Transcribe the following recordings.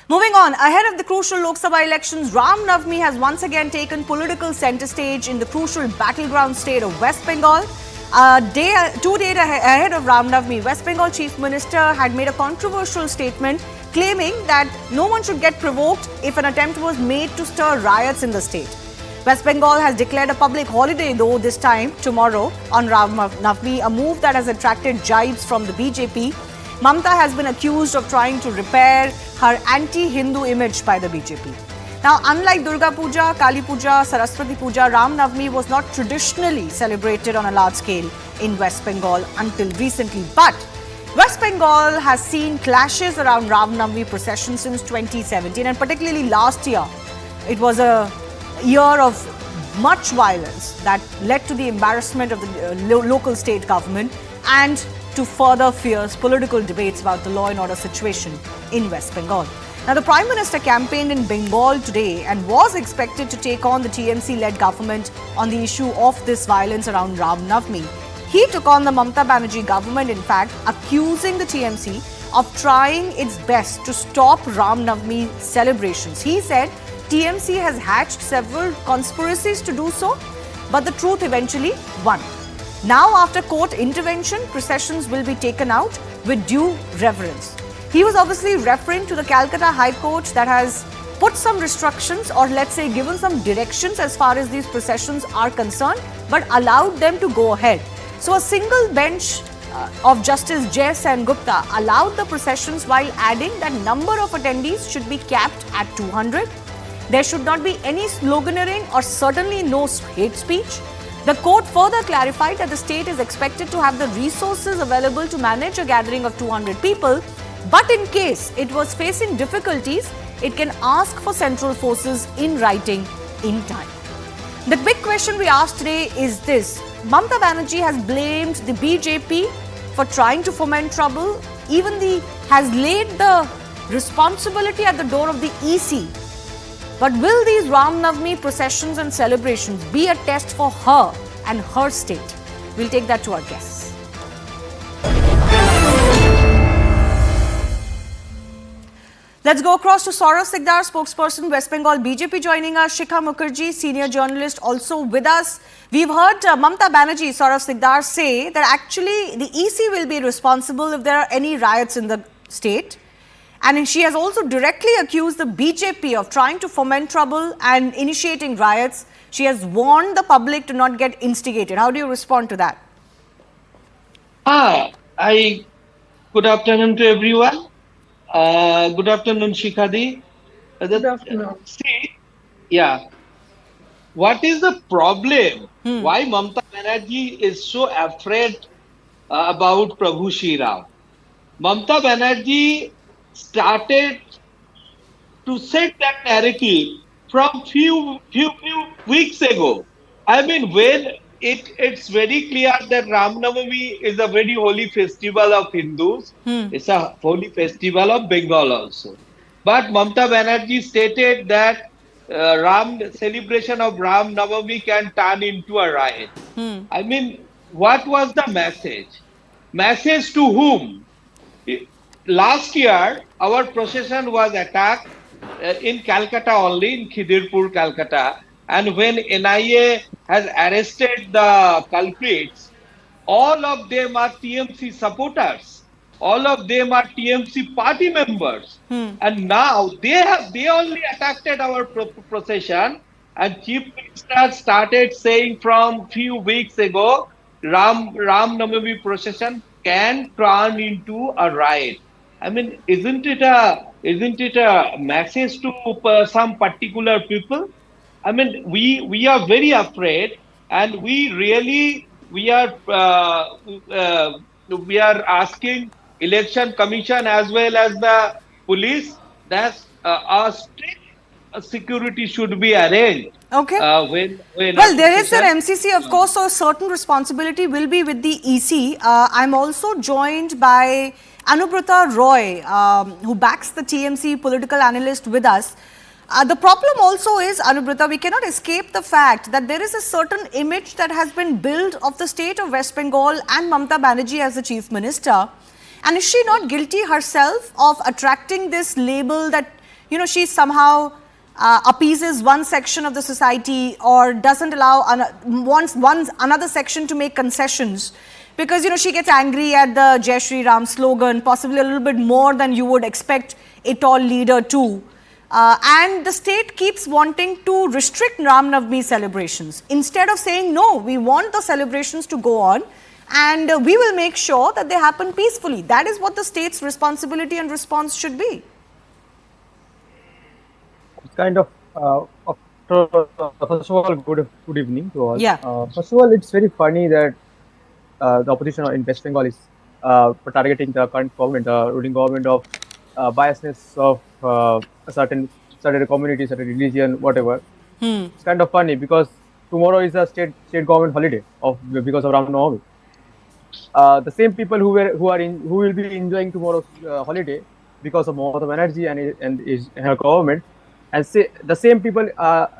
Moving on, ahead of the crucial Lok Sabha elections, Ram Navami has once again taken political centre stage in the crucial battleground state of West Bengal. 2 days ahead of Ram Navami, West Bengal Chief Minister had made a controversial statement claiming that no one should get provoked if an attempt was made to stir riots in the state. West Bengal has declared a public holiday though this time, tomorrow, on Ram Navami, a move that has attracted jibes from the BJP. Mamata has been accused of trying to repair her anti-Hindu image by the BJP. Now, unlike Durga Puja, Kali Puja, Saraswati Puja, Ram Navami was not traditionally celebrated on a large scale in West Bengal until recently. But West Bengal has seen clashes around Ram Navami procession since 2017, and particularly last year. It was a year of much violence that led to the embarrassment of the local state government and to further fierce political debates about the law and order situation in West Bengal. Now, the Prime Minister campaigned in Bengal today and was expected to take on the TMC-led government on the issue of this violence around Ram Navami. He took on the Mamata Banerjee government, in fact, accusing the TMC of trying its best to stop Ram Navami celebrations. He said TMC has hatched several conspiracies to do so, but the truth eventually won. Now, after court intervention, processions will be taken out with due reverence. He was obviously referring to the Calcutta High Court that has put some restrictions, or let's say given some directions as far as these processions are concerned, but allowed them to go ahead. So a single bench of Justice Jais and Gupta allowed the processions while adding that number of attendees should be capped at 200. There should not be any sloganeering or certainly no hate speech. The court further clarified that the state is expected to have the resources available to manage a gathering of 200 people, but in case it was facing difficulties, it can ask for central forces in writing in time. The big question we asked today is this. Mamata Banerjee has blamed the BJP for trying to foment trouble, has laid the responsibility at the door of the EC. But will these Ram Navami processions and celebrations be a test for her and her state? We'll take that to our guests. Let's go across to Saurav Sikdar, spokesperson, West Bengal BJP, joining us. Shikha Mukherjee, senior journalist, also with us. We've heard Mamata Banerjee, Saurav Sikdar, say that actually the EC will be responsible if there are any riots in the state. And she has also directly accused the BJP of trying to foment trouble and initiating riots. She has warned the public to not get instigated. How do you respond to that? Good afternoon to everyone. Good afternoon, Shikhadi. Good afternoon. What is the problem? Why Mamata Banerjee is so afraid about Prabhu Shri Ram? Mamata Banerjee started to set that narrative from few weeks ago. I mean, when it's very clear that Ram Navami is a very holy festival of Hindus. It's a holy festival of Bengal also. But Mamata Banerjee stated that celebration of Ram Navami can turn into a riot. I mean, what was the message? Message to whom? Last year, our procession was attacked in Calcutta only, in Khidirpur, Calcutta. And when NIA has arrested the culprits, all of them are TMC supporters. All of them are TMC party members. And now they only attacked our procession. And Chief Minister started saying from few weeks ago, Ram Navami procession can turn into a riot. I mean, isn't it a message to some particular people? I mean, we are very afraid, and we are asking Election Commission as well as the police that a strict security should be arranged. Okay. Well, there is an MCC, of course, so a certain responsibility will be with the EC. I'm also joined by Anubrata Roy, who backs the TMC political analyst with us. The problem also is, Anubrata, we cannot escape the fact that there is a certain image that has been built of the state of West Bengal and Mamata Banerjee as the Chief Minister. And is she not guilty herself of attracting this label that she somehow appeases one section of the society or doesn't allow wants another section to make concessions, because she gets angry at the Jai Shri Ram slogan, possibly a little bit more than you would expect a tall leader to. And the state keeps wanting to restrict Ram Navami celebrations instead of saying, no, we want the celebrations to go on and we will make sure that they happen peacefully. That is what the state's responsibility and response should be. It's kind of, first of all, good evening to all. Yeah. First of all, it's very funny that the opposition in West Bengal is targeting the current government, the ruling government, of biasness of a certain community, certain religion, whatever. It's kind of funny because tomorrow is a state government holiday because of Ram Navami. The same people who will be enjoying tomorrow's holiday because of Mamata Banerjee and her government, and the same people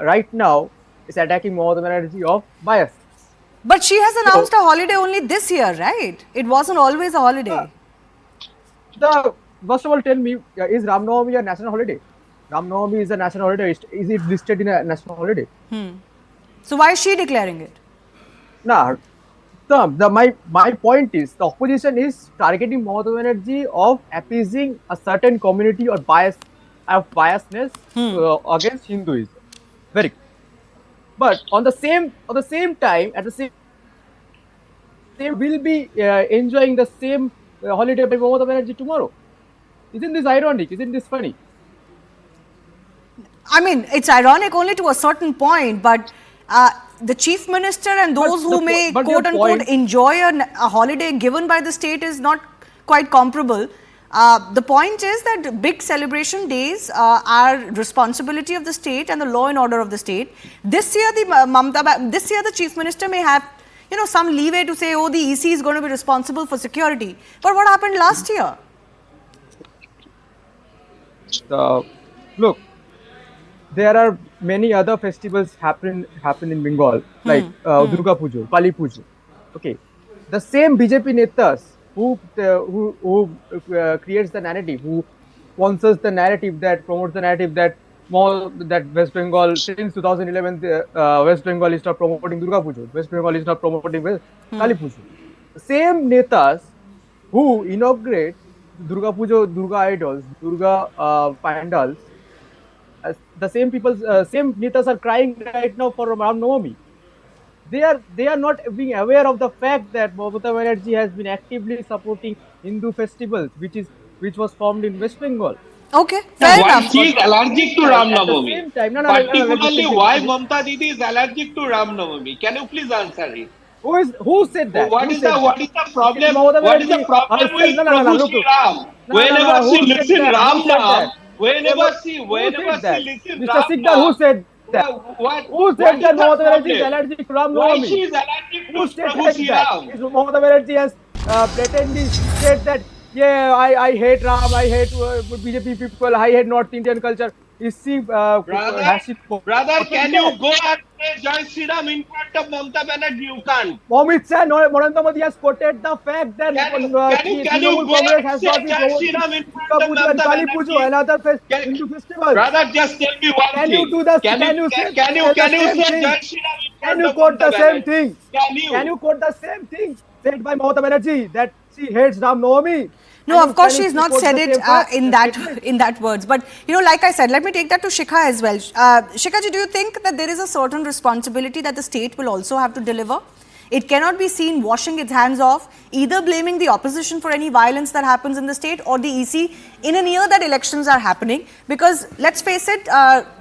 right now is attacking Mamata Banerjee of bias. But she has announced a holiday only this year, right? It wasn't always a holiday. First of all, tell me, is Ram Navami a national holiday? Ram Navami is a national holiday. Is it listed in a national holiday? So why is she declaring it? No. My point is, the opposition is targeting Mamata Banerjee of appeasing a certain community or biasness against Hinduism. Very good. But at the same time, they will be enjoying the same holiday by Mamata Banerjee tomorrow. Isn't this ironic? Isn't this funny? I mean, it's ironic only to a certain point, but the chief minister and those who may quote unquote enjoy a holiday given by the state is not quite comparable. The point is that big celebration days are responsibility of the state and the law and order of the state. This year, the chief minister may have some leeway to say, oh, the EC is going to be responsible for security. But what happened last year? Look, there are many other festivals happen in Bengal, like Durga Puja, Kali Puja. Okay, the same BJP netas who creates the narrative, who sponsors the narrative, that promotes the narrative that West Bengal, since 2011, West Bengal is not promoting Durga Puja, West Bengal is not promoting Kali Puja. The same netas who inaugurate Durga Puja, Durga idols, Durga pandals, the same people, same netas are crying right now for Ram Navami. They are not being aware of the fact that Mamata Banerjee has been actively supporting Hindu festivals, which was formed in West Bengal. Okay, fair enough. Why she is allergic to Ram Navami? Particularly, why Mamata Didi is allergic to Ram Navami? Can you please answer it? Who said that? What is the problem? What is the problem with Prabhu Shri Ram? Whenever she listens Ram Naam, whenever she listens Mr. Ram Sikdar, who said that? Who said that Mamata Banerjee is allergic to Ram Navami? Why she is allergic to Prabhu Shri Ram? Mamata Banerjee has pretended said that, yeah, I hate Ram, I hate BJP people, I hate North Indian culture. Is she brother, can you go and say Jai Shri Ram in front of Mamata Banerjee? You can't. Amit Shah, Narendra Modi has quoted the fact that Can you go and say Jai Shri Ram in front of Mamata Kali Puja Banerjee? and other Hindu festivals. Brother, just tell me one Can thing. you do the Can you say Jai Shri Ram in Can front you of quote the Mamata same Banerjee? thing? Can you quote the same thing said by Mamata Banerjee that she hates Ram Navami? No, of course she's not said it in that words. But like I said, let me take that to Shikha as well. Shikha, do you think that there is a certain responsibility that the state will also have to deliver? It cannot be seen washing its hands off, either blaming the opposition for any violence that happens in the state or the EC in a year that elections are happening. Because let's face it,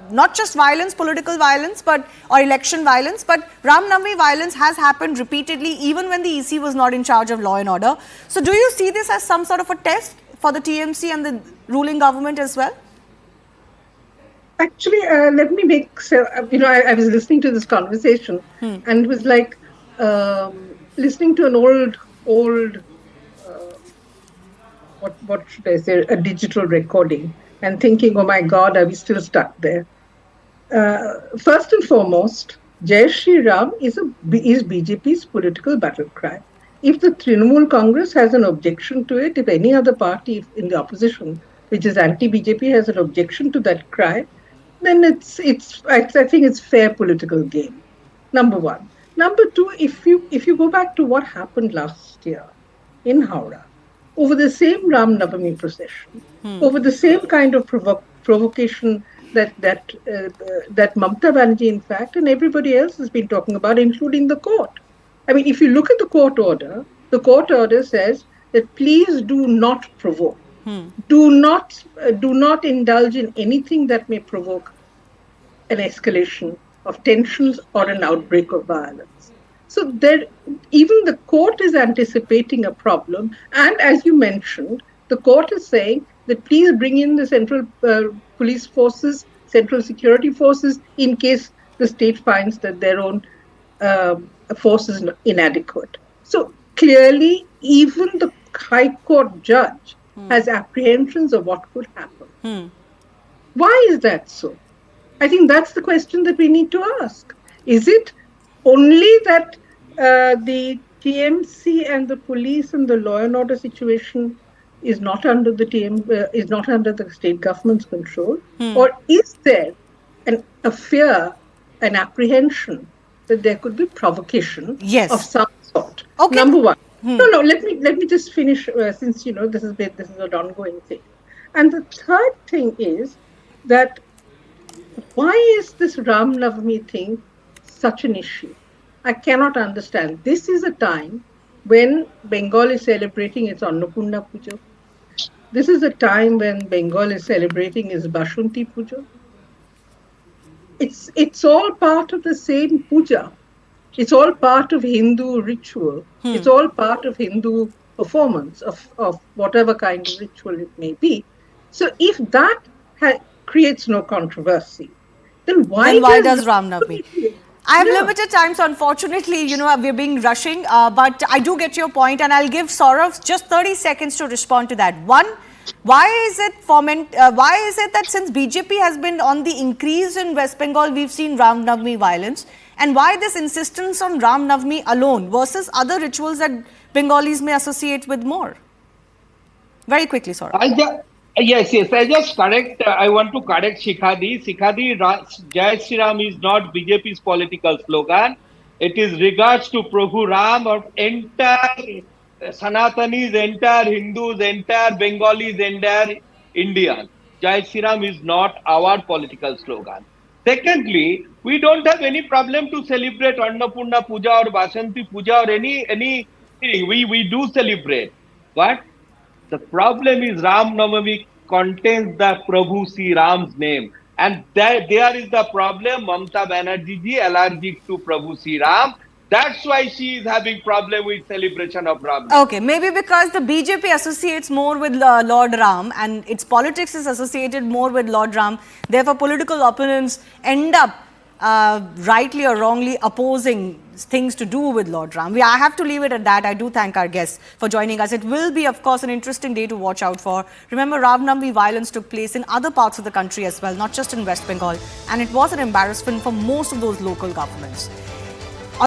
not just violence, political violence, or election violence, but Ram Navami violence has happened repeatedly, even when the EC was not in charge of law and order. So do you see this as some sort of a test for the TMC and the ruling government as well? Actually, let me make, I was listening to this conversation and it was like listening to an old, what should I say, a digital recording and thinking, oh my God, are we still stuck there? First and foremost, Jai Shri Ram is BJP's political battle cry. If the Trinamool Congress has an objection to it, if any other party in the opposition which is anti-BJP, has an objection to that cry, then I think it's fair political game. Number one. Number two, if you go back to what happened last year in Howrah, over the same Ram Navami procession, over the same kind of provocation that Mamata Banerjee, in fact, and everybody else has been talking about, including the court. I mean, if you look at the court order says that please do not provoke, do not indulge in anything that may provoke an escalation of tensions or an outbreak of violence. So there, even the court is anticipating a problem, and as you mentioned, the court is saying that please bring in the central police forces, central security forces, in case the state finds that their own force is inadequate. So clearly, even the High Court judge has apprehensions of what could happen. Why is that so? I think that's the question that we need to ask. Is it only that the TMC and the police and the law and order situation is not under the state government's control, or is there a fear, an apprehension that there could be provocation of some sort? Okay. Number one. No. Let me just finish since this is an ongoing thing. And the third thing is that why is this Ram Navami thing such an issue? I cannot understand. This is a time when Bengal is celebrating its Annapurna Puja. This is a time when Bengal is celebrating its Bashanti Puja. It's all part of the same puja. It's all part of Hindu ritual. It's all part of Hindu performance of whatever kind of ritual it may be. So if that creates no controversy, then why does Ram Navami? I have limited time, so unfortunately, we're being rushing. But I do get your point, and I'll give Saurav just 30 seconds to respond to that. One, why is it that since BJP has been on the increase in West Bengal, we've seen Ram Navami violence? And why this insistence on Ram Navami alone versus other rituals that Bengalis may associate with more? Very quickly, Saurav. Yes. I want to correct Shikhadi. Jai Shri Ram is not BJP's political slogan. It is regards to Prabhu Ram or entire Sanatanis, entire Hindus, entire Bengalis, entire Indians. Jai Shri Ram is not our political slogan. Secondly, we don't have any problem to celebrate Annapurna Puja or Basanti Puja or any. We do celebrate, but the problem is Ram Navami contains the Prabhu Sri Ram's name. And there is the problem. Mamata Banerjee ji allergic to Prabhu Sri Ram. That's why she is having problem with celebration of Ram. Okay, maybe because the BJP associates more with Lord Ram and its politics is associated more with Lord Ram. Therefore, political opponents end up rightly or wrongly opposing things to do with Lord Ram. I have to leave it at that. I do thank our guests for joining us. It will be, of course, an interesting day to watch out for. Remember, Ram Navami violence took place in other parts of the country as well, not just in West Bengal. And it was an embarrassment for most of those local governments.